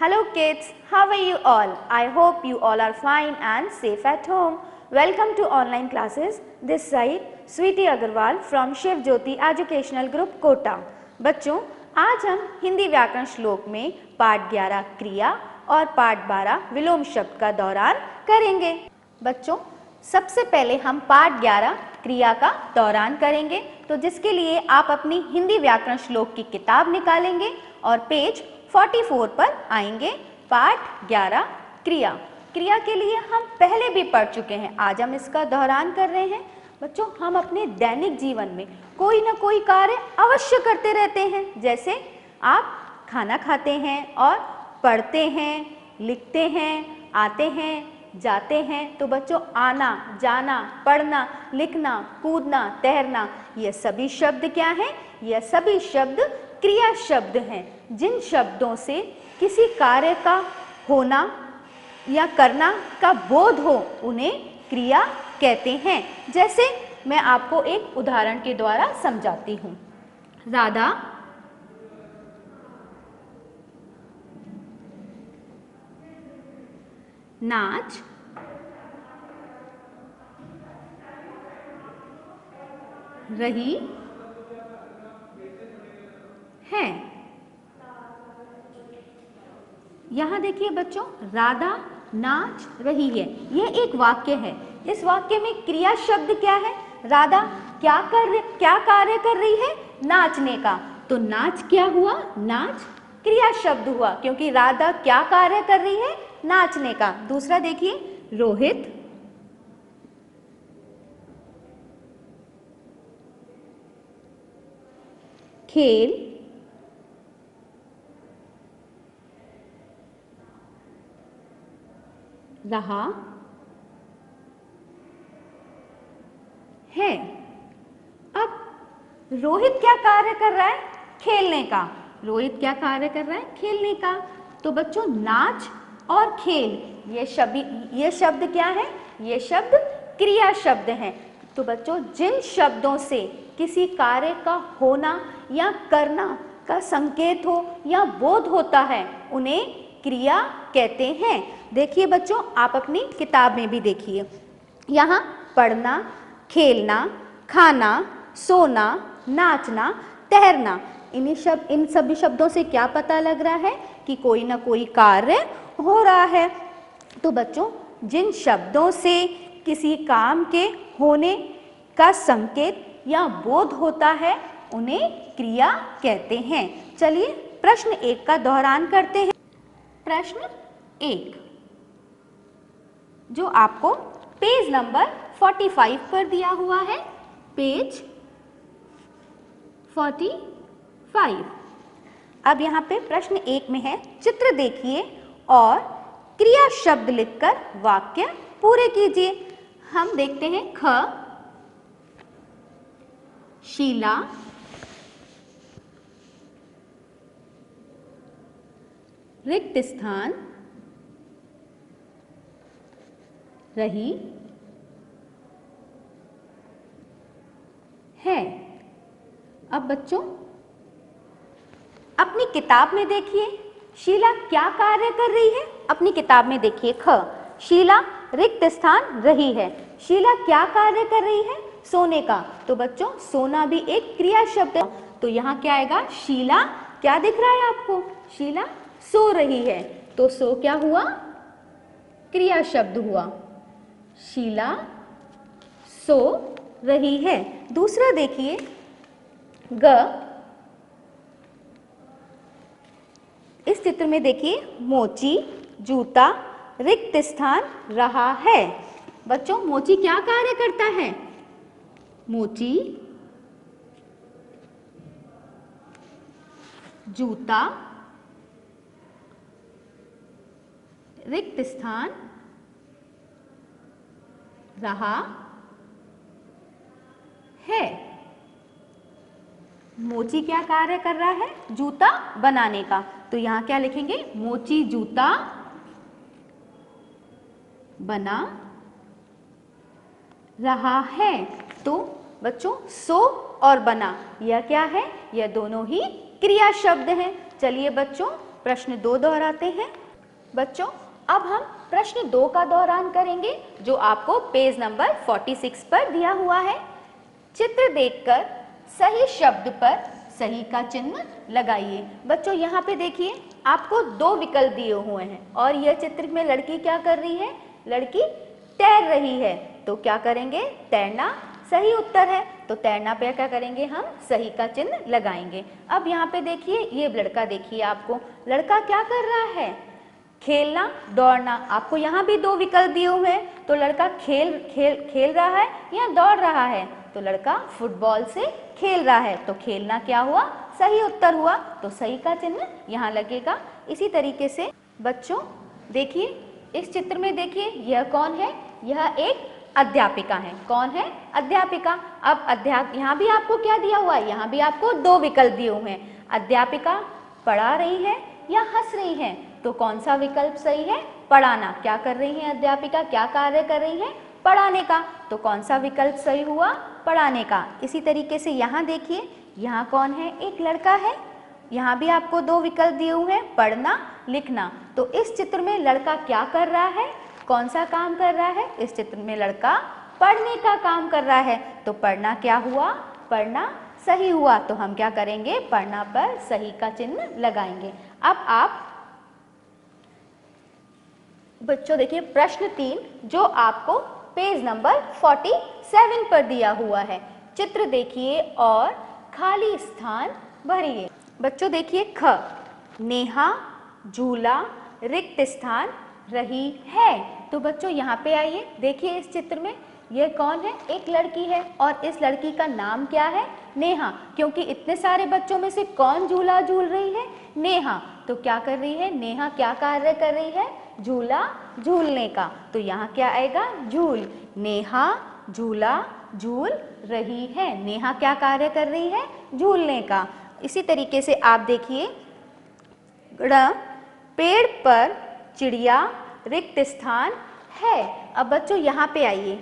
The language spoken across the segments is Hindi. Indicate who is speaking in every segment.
Speaker 1: Hello kids, how are you all? I hope you all are fine and safe at home. Welcome to online classes. This side Sweety Agarwal from Shiv Jyoti Educational Group Kota. बच्चों, आज हम हिंदी व्याकरण श्लोक में पाठ 11 क्रिया और पाठ 12 विलोम शब्द का दौरान करेंगे। बच्चों, सबसे पहले हम पाठ 11 क्रिया का दौरान करेंगे, तो जिसके लिए आप अपनी हिंदी व्याकरण श्लोक की किताब निकालेंगे और पेज 44 पर आएंगे। पाठ 11 क्रिया। क्रिया के लिए हम पहले भी पढ़ चुके हैं, आज हम इसका दोहरान कर रहे हैं। बच्चों, हम अपने दैनिक जीवन में कोई ना कोई कार्य अवश्य करते रहते हैं। जैसे आप खाना खाते हैं और पढ़ते हैं, लिखते हैं, आते हैं, जाते हैं। तो बच्चों, आना, जाना, पढ़ना, लिखना, कूदना, तैरना, ये सभी शब्द क्या हैं? ये सभी शब्द क्रिया शब्द हैं। जिन शब्दों से किसी कार्य का होना या करना का बोध हो, उन्हें क्रिया कहते हैं। जैसे मैं आपको एक उदाहरण के द्वारा समझाती हूँ। राधा नाच रही है। यहाँ देखिए बच्चों, राधा नाच रही है, यह एक वाक्य है। इस वाक्य में क्रिया शब्द क्या है? राधा क्या कार्य कर रही है? नाचने का। तो नाच क्या हुआ? नाच क्रिया शब्द हुआ, क्योंकि राधा क्या कार्य कर रही है? नाचने का। दूसरा देखिए, रोहित खेल रहा है। अब रोहित क्या कार्य कर रहा है? खेलने का। रोहित क्या कार्य कर रहा है? खेलने का। तो बच्चों, नाच और खेल, ये शब्द क्या है? ये शब्द क्रिया शब्द हैं। तो बच्चों, जिन शब्दों से किसी कार्य का होना या करना का संकेत हो या बोध होता है, उन्हें क्रिया कहते हैं। देखिए बच्चों, आप अपनी किताब में भी देखिए, यहाँ पढ़ना, खेलना, खाना, सोना, नाचना, तैरना, इन सभी शब्दों से क्या पता लग रहा है कि कोई ना कोई कार्य हो रहा है। तो बच्चों, जिन शब्दों से किसी काम के होने का संकेत या बोध होता है, उन्हें क्रिया कहते हैं। चलिए प्रश्न 1 का दोहरान करते हैं। प्रश्न 1 जो आपको पेज नंबर 45 पर दिया हुआ है, पेज 45। अब यहाँ पे प्रश्न 1 में है, चित्र देखिए और क्रिया शब्द लिखकर वाक्य पूरे कीजिए। हम देखते हैं, ख शीला रिक्त स्थान रही है। अब बच्चों, अपनी किताब में देखिए, शीला क्या कार्य कर रही है? अपनी किताब में देखिए, ख शीला रिक्त स्थान रही है। शीला क्या कार्य कर रही है? सोने का। तो बच्चों, सोना भी एक क्रिया शब्द है। तो यहाँ क्या आएगा? शीला क्या दिख रहा है आपको? शीला सो रही है। तो सो क्या हुआ? क्रिया शब्द हुआ। शीला सो रही है। दूसरा देखिए, ग इस चित्र में देखिए, मोची जूता रिक्त स्थान रहा है। बच्चों, मोची क्या कार्य करता है? मोची जूता रिक्त स्थान रहा है। मोची क्या कार्य कर रहा है? जूता बनाने का। तो यहाँ क्या लिखेंगे? मोची जूता बना रहा है। तो बच्चों, सो और बना, यह क्या है? यह दोनों ही क्रिया शब्द हैं। चलिए बच्चों, प्रश्न 2 दोहराते हैं। बच्चों अब हम प्रश्न 2 का दोहरान करेंगे जो आपको पेज नंबर 46 पर दिया हुआ है। चित्र देखकर सही शब्द पर सही का चिन्ह लगाइए। बच्चों यहाँ पे देखिए आपको 2 विकल्प दिए हुए हैं और यह चित्र में लड़की क्या कर रही है? लड़की तैर रही है। तो क्या करेंगे? तैरना सही उत्तर है, तो तैरना पे क्या करेंगे? हम सही का चिन्ह लगाएंगे। अब यहाँ पे देखिए ये लड़का, देखिए आपको लड़का क्या कर रहा है? खेलना, दौड़ना। आपको यहाँ भी 2 विकल्प दिए हुए हैं, तो लड़का खेल रहा है या दौड़ रहा है? तो लड़का फुटबॉल से खेल रहा है, तो खेलना क्या हुआ? सही उत्तर हुआ, तो सही का चिन्ह यहाँ लगेगा। इसी तरीके से बच्चों देखिए इस चित्र में देखिए यह कौन है? यह एक अध्यापिका है। कौन है? अध्यापिका। अब यहाँ भी आपको क्या दिया हुआ है? यहाँ भी आपको 2 विकल्प दिए हुए हैं। अध्यापिका पढ़ा रही है या हंस रही है? तो कौन सा विकल्प सही है? पढ़ाना। क्या कर रही है अध्यापिका? क्या कार्य कर रही है? पढ़ाने का। तो कौन सा विकल्प सही हुआ? पढ़ाने का। इसी तरीके से यहाँ देखिए यहाँ कौन है? एक लड़का है। यहाँ भी आपको 2 विकल्प दिए हुए हैं, पढ़ना, लिखना। तो इस चित्र में लड़का क्या कर रहा है? कौन सा काम कर रहा है? इस चित्र में लड़का पढ़ने का काम कर रहा है। तो पढ़ना क्या हुआ? पढ़ना सही हुआ। तो हम क्या करेंगे? पढ़ना पर सही का चिन्ह लगाएंगे। अब आप बच्चों देखिए प्रश्न 3 जो आपको पेज नंबर 47 पर दिया हुआ है। चित्र देखिए और खाली स्थान भरिए। बच्चों देखिए ख, नेहा झूला रिक्त स्थान रही है। तो बच्चों यहाँ पे आइए, देखिए इस चित्र में यह कौन है? एक लड़की है और इस लड़की का नाम क्या है? नेहा। क्योंकि इतने सारे बच्चों में से कौन झूला झूल रही है? नेहा। तो क्या कर रही है? नेहा क्या कार्य कर रही है? झूला झूलने का। तो यहाँ क्या आएगा? झूल। नेहा झूला झूल रही है। नेहा क्या कार्य कर रही है? झूलने का। इसी तरीके से आप देखिए पेड़ पर चिड़िया रिक्त स्थान है। अब बच्चों यहाँ पे आइए,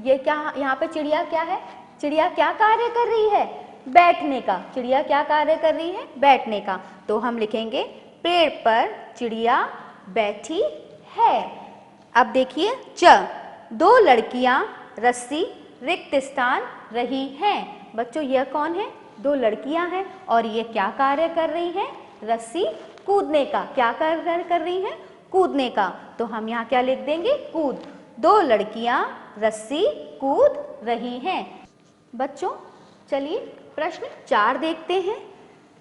Speaker 1: ये क्या, यहाँ पे चिड़िया क्या है? चिड़िया क्या कार्य कर रही है? बैठने का। चिड़िया क्या कार्य कर रही है? बैठने का। तो हम लिखेंगे पेड़ पर चिड़िया बैठी है। अब देखिए च, 2 लड़कियां रस्सी रिक्त स्थान रही हैं। बच्चों यह कौन है? 2 लड़कियां हैं और ये क्या कार्य कर रही हैं? रस्सी कूदने का। क्या कार्य कर रही हैं? कूदने का। तो हम यहाँ क्या लिख देंगे? कूद। 2 लड़कियां रस्सी कूद रही हैं। बच्चों चलिए प्रश्न 4 देखते हैं।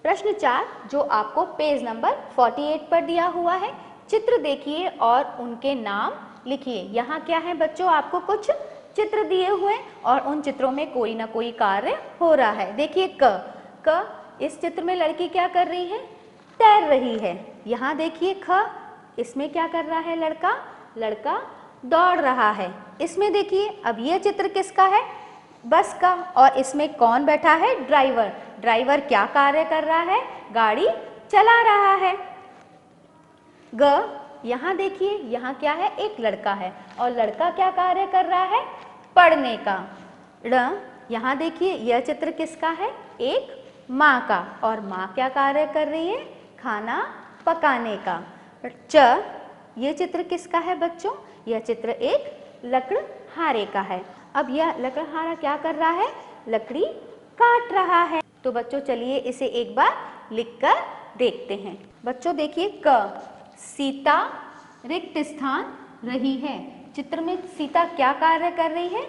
Speaker 1: प्रश्न 4 जो आपको पेज नंबर 48 पर दिया हुआ है। चित्र देखिए और उनके नाम लिखिए। यहाँ क्या है बच्चों? आपको कुछ चित्र दिए हुए और उन चित्रों में कोई ना कोई कार्य हो रहा है। देखिए क, इस चित्र में लड़की क्या कर रही है? तैर रही है। यहाँ देखिए ख, इसमें क्या कर रहा है लड़का? लड़का दौड़ रहा है। इसमें देखिए अब ये चित्र किसका है? बस का। और इसमें कौन बैठा है? ड्राइवर। ड्राइवर क्या कार्य कर रहा है? गाड़ी चला रहा है। ग, यहाँ देखिए यहाँ क्या है? एक लड़का है और लड़का क्या कार्य कर रहा है? पढ़ने का। ड़, यहाँ देखिए यह चित्र किसका है? एक माँ का। और माँ क्या कार्य कर रही है? खाना पकाने का। च, ये चित्र किसका है बच्चों? यह चित्र एक लकड़हारे का है। अब यह लकड़हारा क्या कर रहा है? लकड़ी काट रहा है। तो बच्चों चलिए इसे एक बार लिखकर देखते हैं। बच्चों देखिए क, सीता रिक्त स्थान रही है। चित्र में सीता क्या कार्य कर रही है?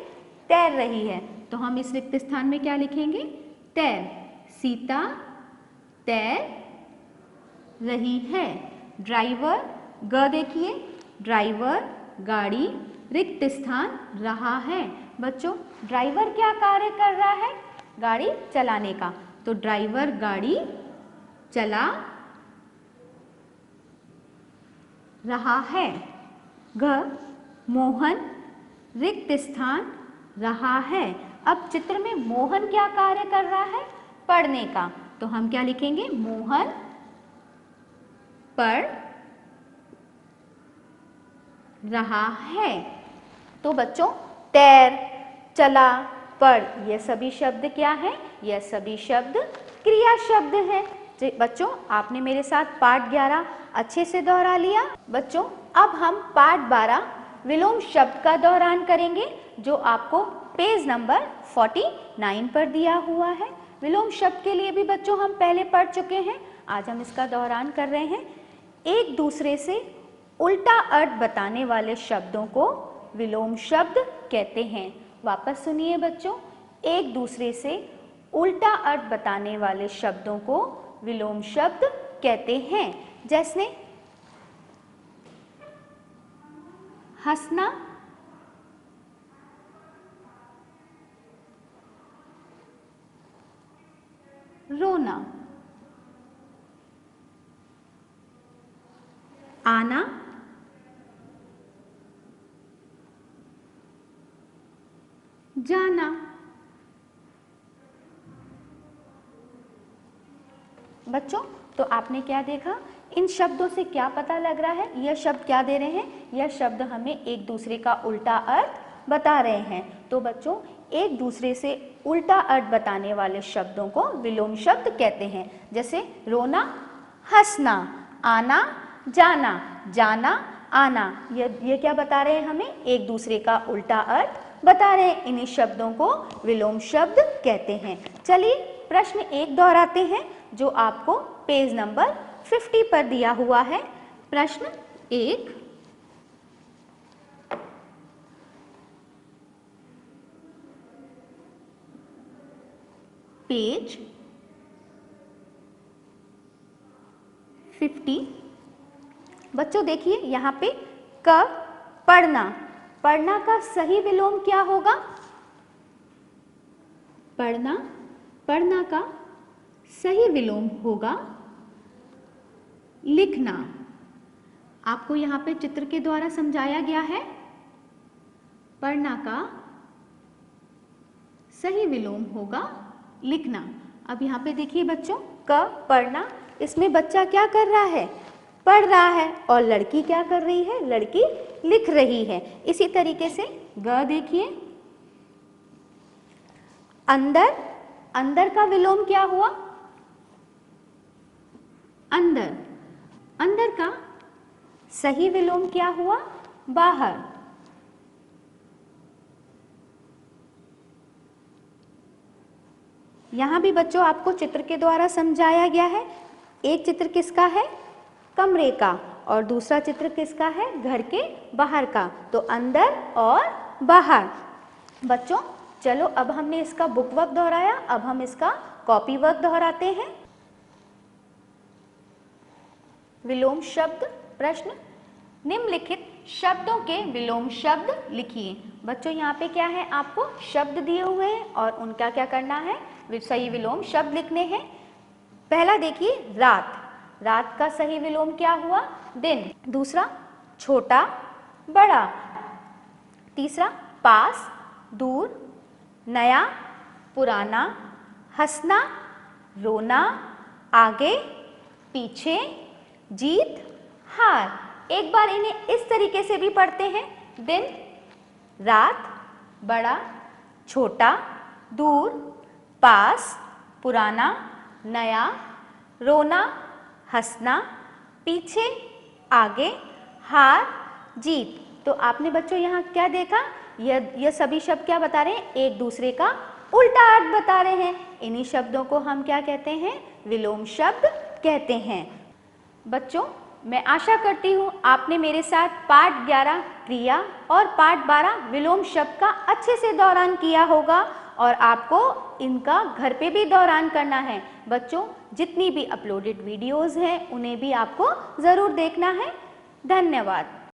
Speaker 1: तैर रही है। तो हम इस रिक्त स्थान में क्या लिखेंगे? तैर। सीता तैर रही है। ड्राइवर, ग देखिए, ड्राइवर गाड़ी रिक्त स्थान रहा है। बच्चों ड्राइवर क्या कार्य कर रहा है? गाड़ी चलाने का। तो ड्राइवर गाड़ी चला रहा है। घ, मोहन रिक्त स्थान रहा है। अब चित्र में मोहन क्या कार्य कर रहा है? पढ़ने का। तो हम क्या लिखेंगे? मोहन पढ़ रहा है। तो बच्चों तैर, चला, पढ़, ये सभी शब्द क्या हैं? यह सभी शब्द क्रिया शब्द हैं। बच्चों आपने मेरे साथ पाठ 11 अच्छे से दोहरा लिया। बच्चों अब हम पाठ 12 विलोम शब्द का दोहरान करेंगे, जो आपको पेज नंबर 49 पर दिया हुआ है। विलोम शब्द के लिए भी बच्चों हम पहले पढ़ चुके हैं, आज हम इसका दोहरान कर रहे हैं। एक दूसरे से उल्टा अर्थ बताने वाले शब्दों को विलोम शब्द कहते हैं। वापस सुनिए बच्चों, एक दूसरे से उल्टा अर्थ बताने वाले शब्दों को विलोम शब्द कहते हैं। जैसे हंसना, रोना, आना, जाना। बच्चों तो आपने क्या देखा, इन शब्दों से क्या पता लग रहा है, यह शब्द क्या दे रहे हैं, यह शब्द हमें एक दूसरे का उल्टा अर्थ बता रहे हैं। तो बच्चों एक दूसरे से उल्टा अर्थ बताने वाले शब्दों को विलोम शब्द कहते हैं। जैसे रोना, हंसना, आना, जाना, जाना, आना, ये क्या बता रहे हैं, हमें एक दूसरे का उल्टा अर्थ बता रहे हैं। इन्हीं शब्दों को विलोम शब्द कहते हैं। चलिए प्रश्न 1 दोहराते हैं, जो आपको पेज नंबर 50 पर दिया हुआ है। प्रश्न 1, पेज 50। बच्चों देखिए यहाँ पे क पढ़ना, पढ़ना का सही विलोम क्या होगा, पढ़ना, पढ़ना का सही विलोम होगा लिखना। आपको यहाँ पे चित्र के द्वारा समझाया गया है। पढ़ना का सही विलोम होगा लिखना। अब यहाँ पे देखिए बच्चों, क पढ़ना, इसमें बच्चा क्या कर रहा है, पढ़ रहा है, और लड़की क्या कर रही है, लड़की लिख रही है। इसी तरीके से ग देखिए, अंदर, अंदर का विलोम क्या हुआ, अंदर, अंदर का सही विलोम क्या हुआ, बाहर। यहाँ भी बच्चों आपको चित्र के द्वारा समझाया गया है। एक चित्र किसका है, कमरे का, और दूसरा चित्र किसका है, घर के बाहर का। तो अंदर और बाहर। बच्चों चलो अब हमने इसका बुक वर्क दोहराया, अब हम इसका कॉपी वर्क दोहराते हैं। विलोम शब्द प्रश्न, निम्नलिखित शब्दों के विलोम शब्द लिखिए। बच्चों यहाँ पे क्या है, आपको शब्द दिए हुए हैं और उनका क्या करना है, सही विलोम शब्द लिखने हैं। पहला देखिए रात, रात का सही विलोम क्या हुआ, दिन। दूसरा छोटा, बड़ा। तीसरा पास, दूर, नया, पुराना, हंसना, रोना, आगे, पीछे, जीत, हार। एक बार इन्हें इस तरीके से भी पढ़ते हैं, दिन, रात, बड़ा, छोटा, दूर, पास, पुराना, नया, रोना, हंसना, पीछे, आगे, हार, जीत। तो आपने बच्चों यहाँ क्या देखा, यह सभी शब्द क्या बता रहे हैं, एक दूसरे का उल्टा अर्थ बता रहे हैं। इन्हीं शब्दों को हम क्या कहते हैं, विलोम शब्द कहते हैं। बच्चों मैं आशा करती हूँ आपने मेरे साथ पाठ 11 क्रिया और पाठ 12 विलोम शब्द का अच्छे से दोहरान किया होगा, और आपको इनका घर पे भी दोहरान करना है। बच्चों जितनी भी अपलोडेड वीडियोस हैं उन्हें भी आपको ज़रूर देखना है। धन्यवाद।